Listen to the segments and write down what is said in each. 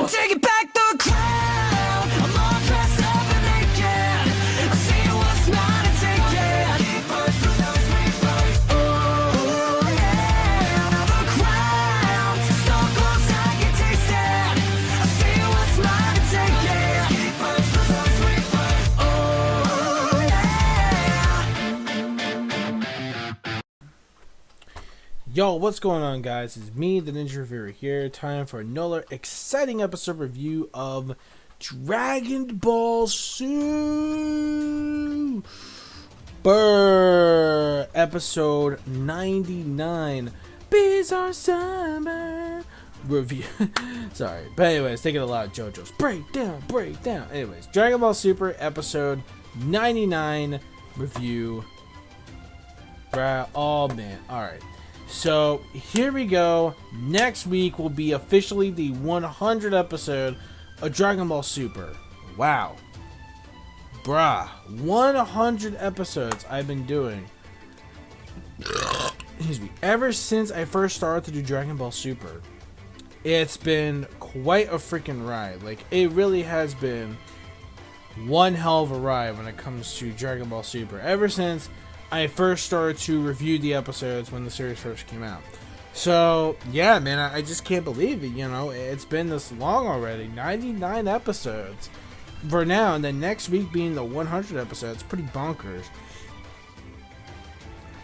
I'm taking back the crown. I'm all dressed up and naked. I see what's mine and take it. Oh yeah, the crown. So close I can taste it. I see what's mine and take it. Oh yeah. Yo, what's going on, guys? It's me, the Ninja Reviewer here. Time for another exciting episode review of Dragon Ball Super episode 99. Bizarre Summer review. Sorry, but anyways, thinking a lot of JoJo's break down. Anyways, Dragon Ball Super episode 99 review. Oh man, all right. So here we go. Next week will be officially the 100th episode of Dragon Ball Super. Wow. Bruh. 100 episodes I've been doing. Excuse me. Ever since I first started to do Dragon Ball Super, it's been quite a freaking ride. Like, it really has been one hell of a ride when it comes to Dragon Ball Super. Ever since I first started to review the episodes when the series first came out. So, yeah, man, I just can't believe it, you know. It's been this long already. 99 episodes for now, and then next week being the 100th episode. It's pretty bonkers.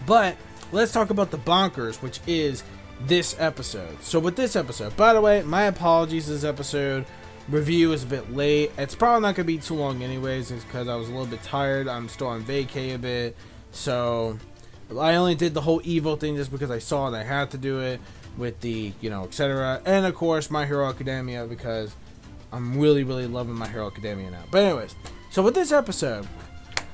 But let's talk about the bonkers, which is this episode. So with this episode, by the way, my apologies, this episode review is a bit late. It's probably not going to be too long anyways. It's because I was a little bit tired. I'm still on vacay a bit. So I only did the whole Evo thing just because I saw it. I had to do it with the, you know, etc. And of course, My Hero Academia, because I'm really loving My Hero Academia now. But anyways, so with this episode,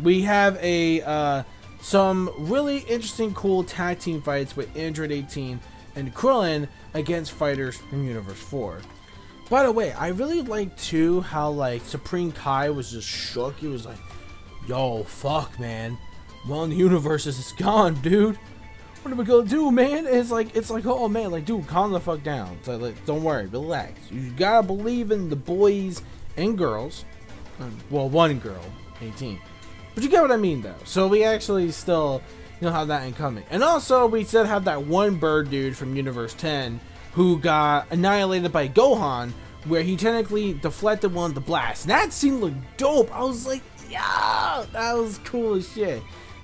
we have a some really interesting, cool tag team fights with Android 18 and Krillin against fighters from Universe 4. By the way, I really like too how like Supreme Kai was just shook. He was like, "Yo, fuck, man. Well, in the universes is gone, dude. What are we gonna do, man?" It's like, oh man, like, dude, calm the fuck down. So, like, don't worry, relax. You gotta believe in the boys and girls. Well, one girl, 18. But you get what I mean, though. So we actually still, you know, have that incoming. And also, we still have that one bird dude from Universe 10 who got annihilated by Gohan, where he technically deflected one of the blasts. And that scene looked dope. I was like, yeah, that was cool as shit.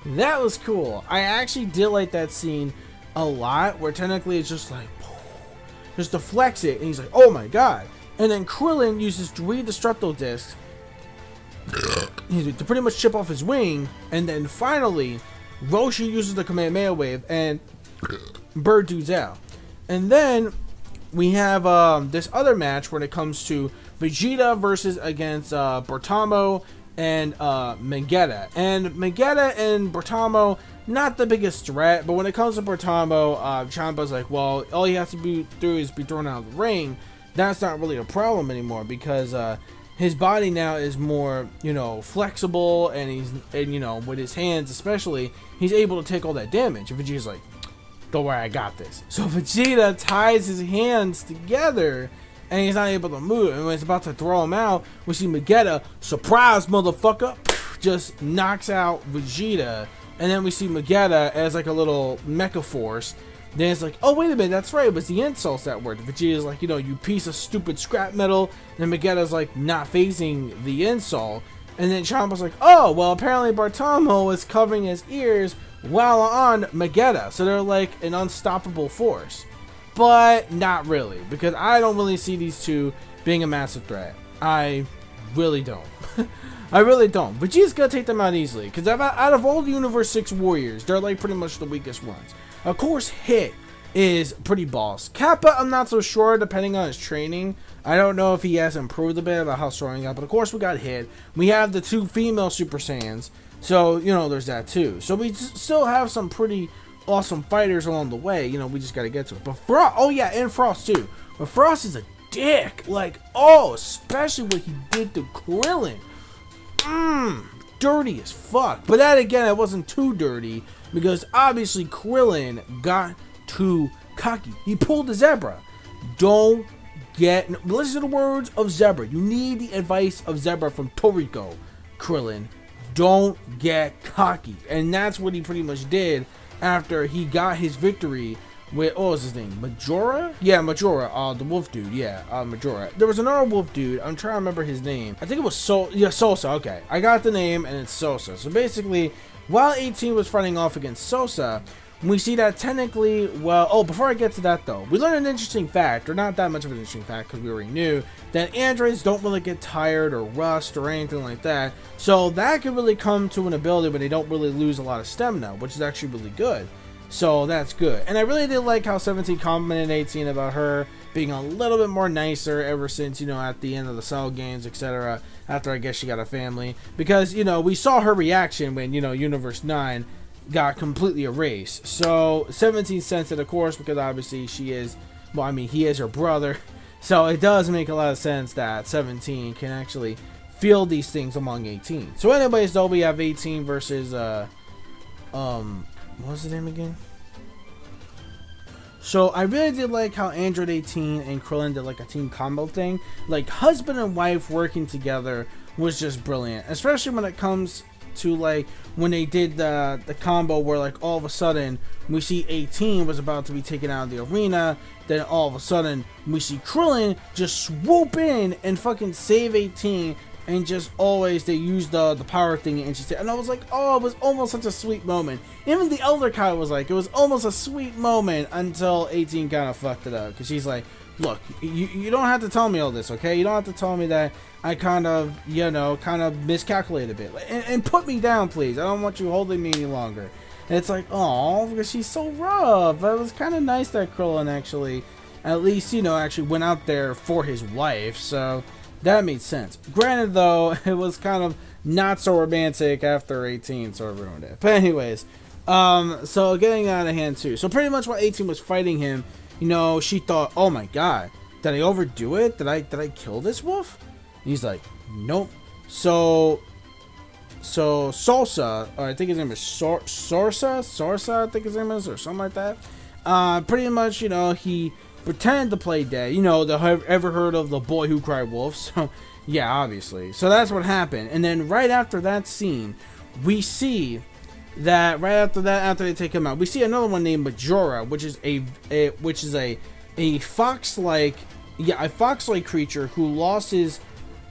That was cool. I actually did like that scene a lot, where technically it's just like, just deflects it, and he's like, oh my god. And then Krillin uses 3 Destructo Discs to pretty much chip off his wing, and then finally, Roshi uses the Kamehameha Wave, and Bird dude's out. And then we have this other match when it comes to Vegeta versus against Bertamo and Megetta. And Megetta and Bertamo, not the biggest threat, but when it comes to Bertamo, Ciampa's like, well, all he has to do is be thrown out of the ring. That's not really a problem anymore, because his body now is more, you know, flexible, and you know, with his hands especially, he's able to take all that damage. And Vegeta's like, don't worry, I got this. So Vegeta ties his hands together, and he's not able to move. And when it's about to throw him out, we see Megetta, surprise motherfucker, just knocks out Vegeta. And then we see Megetta as like a little mecha force. Then it's like, oh wait a minute, that's right, it was the insults that worked. Vegeta's like, you know, you piece of stupid scrap metal. And then Megetta's like not facing the insult. And then Ciampa's like, oh, well, apparently Bertamo is covering his ears while on Megetta. So they're like an unstoppable force. But not really, because I don't really see these two being a massive threat. I really don't. I really don't. Vegeta's gonna take them out easily, because out of all the Universe 6 warriors, they're like pretty much the weakest ones. Of course, Hit is pretty boss. Kappa, I'm not so sure, depending on his training. I don't know if he has improved a bit about how strong he got, but of course we got Hit. We have the 2 female Super Saiyans, so, you know, there's that too. So we still have some pretty awesome fighters along the way, you know, we just gotta get to it. But Frost, oh yeah, and Frost too. But Frost is a dick, like, oh, especially what he did to Krillin. Dirty as fuck. But that again, it wasn't too dirty, because obviously Krillin got too cocky. He pulled the zebra. Don't listen to the words of Zebra. You need the advice of Zebra from Toriko, Krillin. Don't get cocky. And that's what he pretty much did after he got his victory with, what was his name? Majora? Yeah, Majora. The wolf dude. Yeah, Majora. There was another wolf dude. I'm trying to remember his name. I think it was Sosa. Okay. I got the name and it's Sosa. So basically, while 18 was fighting off against Sosa, we see that technically, before I get to that though, we learned an interesting fact, or not that much of an interesting fact because we already knew, that androids don't really get tired or rust or anything like that. So that could really come to an ability when they don't really lose a lot of stamina, which is actually really good. So that's good. And I really did like how 17 complimented 18 about her being a little bit more nicer ever since, at the end of the Cell games, etc. After I guess she got a family. Because, we saw her reaction when, Universe 9 got completely erased. So 17 sensed it, of course, because obviously he is her brother. So it does make a lot of sense that 17 can actually feel these things among 18. So anyways, though, we have 18 versus what was his name again? So I really did like how Android 18 and Krillin did like a team combo thing. Like husband and wife working together was just brilliant. Especially when it comes to like when they did the combo where like all of a sudden we see 18 was about to be taken out of the arena. Then all of a sudden we see Krillin just swoop in and fucking save 18. And just always they use the power thing, and she said, and I was like, oh, it was almost such a sweet moment. Even the Elder Kai was like, it was almost a sweet moment until 18 kind of fucked it up, because she's like, look, you don't have to tell me all this, okay? You don't have to tell me that I kind of miscalculated a bit, and put me down, please. I don't want you holding me any longer. And it's like, oh, because she's so rough. It was kind of nice that Krillin actually, at least actually went out there for his wife. So that made sense. Granted, though, it was kind of not so romantic after 18 sort of ruined it. But anyways, so getting out of hand too. So pretty much while 18 was fighting him, she thought, oh my god, did I overdo it? Did I kill this wolf? And he's like, nope. So Salsa, or I think his name is Sorsa, I think his name is, or something like that. Pretty much, he pretended to play dead. Ever heard of the boy who cried wolf? So, yeah, obviously. So that's what happened. And then right after that scene, we see that after they take him out, we see another one named Majora, which is a fox-like creature who lost his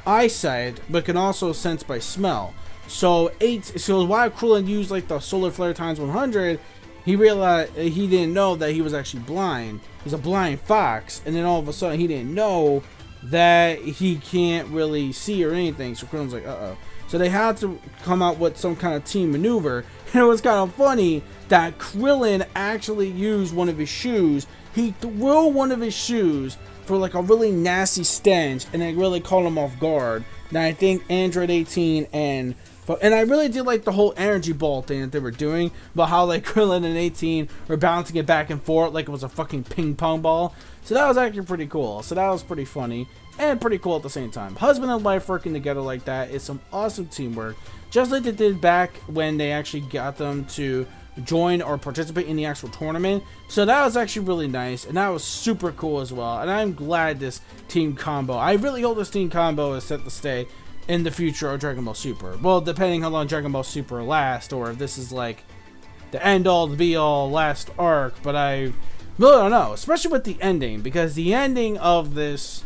eyesight but can also sense by smell. So while Krillin used like the solar flare times 100, he realized he didn't know that he was actually blind. He's a blind fox, and then all of a sudden he didn't know that he can't really see or anything. So Krillin's like, uh-oh. So they had to come out with some kind of team maneuver. And it was kind of funny that Krillin actually used one of his shoes. He threw one of his shoes for like a really nasty stench, and it really caught him off guard. Now I think Android 18 and I really did like the whole energy ball thing that they were doing, about how like Krillin and 18 were bouncing it back and forth like it was a fucking ping pong ball. So that was actually pretty cool. So that was pretty funny and pretty cool at the same time. Husband and wife working together like that is some awesome teamwork, just like they did back when they actually got them to join or participate in the actual tournament. So that was actually really nice, and that was super cool as well. And I'm glad this team combo, I really hope this team combo is set to stay in the future of Dragon Ball Super. Well, depending how long Dragon Ball Super lasts, or if this is like the end all, the be all, last arc. But I really don't know, especially with the ending, because the ending of this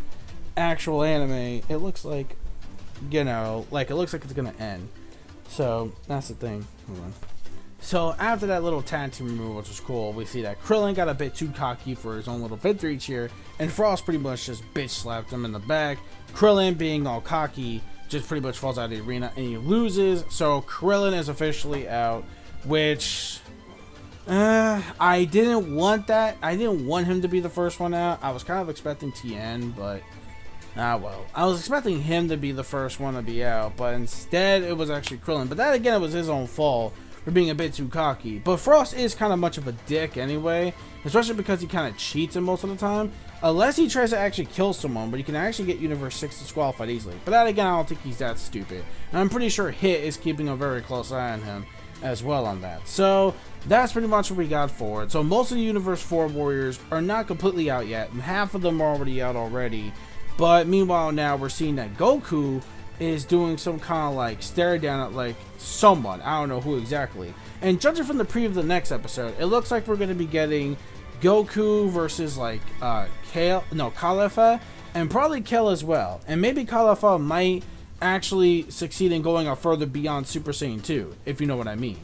actual anime, it looks like, it looks like it's gonna end. So that's the thing. Hold on. So after that little tag team removal, which was cool, we see that Krillin got a bit too cocky for his own little victory cheer, and Frost pretty much just bitch slapped him in the back. Krillin, being all cocky, just pretty much falls out of the arena and he loses. So Krillin is officially out, which I didn't want that. I didn't want him to be the first one out. I was kind of expecting Tien, but well, I was expecting him to be the first one to be out, but instead it was actually Krillin. But that again, it was his own fault for being a bit too cocky. But Frost is kind of much of a dick anyway, especially because he kind of cheats him most of the time, unless he tries to actually kill someone. But he can actually get Universe 6 disqualified easily. But that again, I don't think he's that stupid, and I'm pretty sure Hit is keeping a very close eye on him. as well on that. So that's pretty much what we got for it. So most of the Universe 4 Warriors are not completely out yet, and half of them are already out already. But meanwhile now we're seeing that Goku is doing some kind of like stare down at like someone. I don't know who exactly. And judging from the preview of the next episode, it looks like we're going to be getting Goku versus like Caulifla, and probably Kel as well. And maybe Caulifla might actually succeed in going out further beyond Super Saiyan 2, if you know what I mean.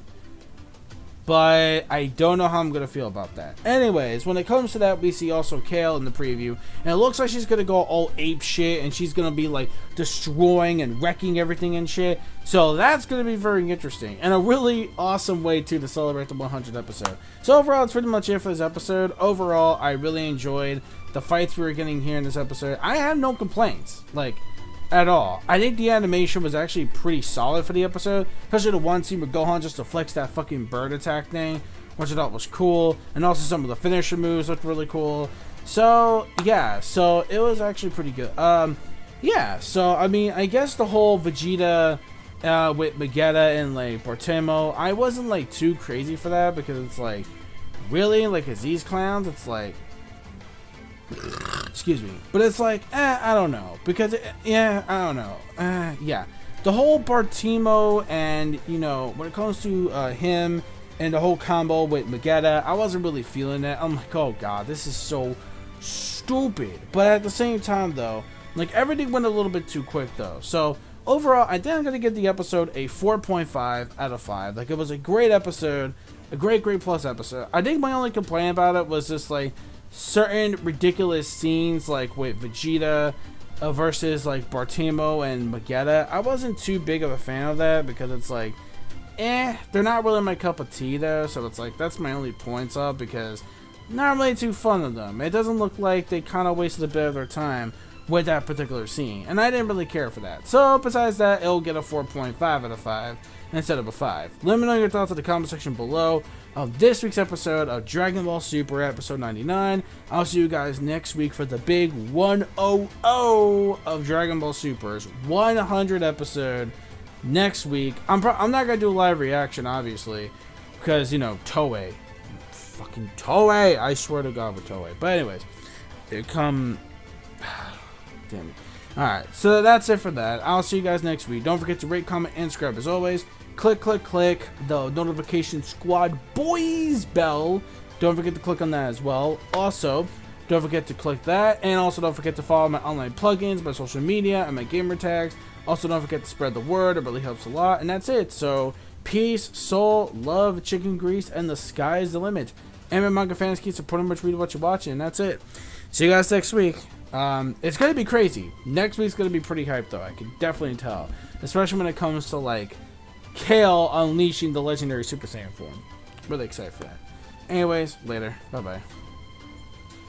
But I don't know how I'm going to feel about that. Anyways, when it comes to that, we see also Kale in the preview. And it looks like she's going to go all ape shit. And she's going to be like destroying and wrecking everything and shit. So that's going to be very interesting. And a really awesome way to celebrate the 100th episode. So overall, that's pretty much it for this episode. Overall, I really enjoyed the fights we were getting here in this episode. I have no complaints. Like, at all. I think the animation was actually pretty solid for the episode, especially the one scene with Gohan just to flex that fucking bird attack thing, which I thought was cool, and also some of the finisher moves looked really cool. So yeah, so it was actually pretty good. Yeah, so I mean, I guess the whole Vegeta with Vegeta and like Bartemo, I wasn't like too crazy for that, because it's like, really, like, it's these clowns? It's like, excuse me, but it's like, I don't know, because I don't know, yeah, the whole Bartemo, and you know, when it comes to him and the whole combo with Vegeta, I wasn't really feeling that. I'm like, oh god, this is so stupid. But at the same time though, like, everything went a little bit too quick though. So overall, I think I'm gonna give the episode a 4.5 out of 5. Like, it was a great episode, a great plus episode. I think my only complaint about it was just like certain ridiculous scenes, like with Vegeta versus like Bartemo and Vegeta. I wasn't too big of a fan of that, because it's like, they're not really my cup of tea though. So it's like, that's my only points up, because not really too fun of them. It doesn't look like they kind of wasted a bit of their time with that particular scene, and I didn't really care for that. So besides that, it'll get a 4.5 out of 5 instead of a 5. Let me know your thoughts in the comment section below of this week's episode of Dragon Ball Super episode 99. I'll see you guys next week for the big 100 of Dragon Ball Super's 100 episode next week. I'm not gonna do a live reaction, obviously, because, you know, Toei, fucking Toei, I swear to god, with Toei. But anyways, it come damn it. Alright, so that's it for that. I'll see you guys next week. Don't forget to rate, comment, and subscribe as always. Click the notification squad boys bell. Don't forget to click on that as well. Also, don't forget to click that, and also don't forget to follow my online plugins, my social media, and my gamer tags. Also, don't forget to spread the word. It really helps a lot. And that's it. So peace, soul, love, chicken grease, and the sky's the limit. Anime manga fans, keep supporting much, read what you're watching, and that's it. See you guys next week. It's gonna be crazy. Next week's gonna be pretty hyped though. I can definitely tell, especially when it comes to like Kale unleashing the legendary Super Saiyan form. Really excited for that. Anyways, later. Bye bye.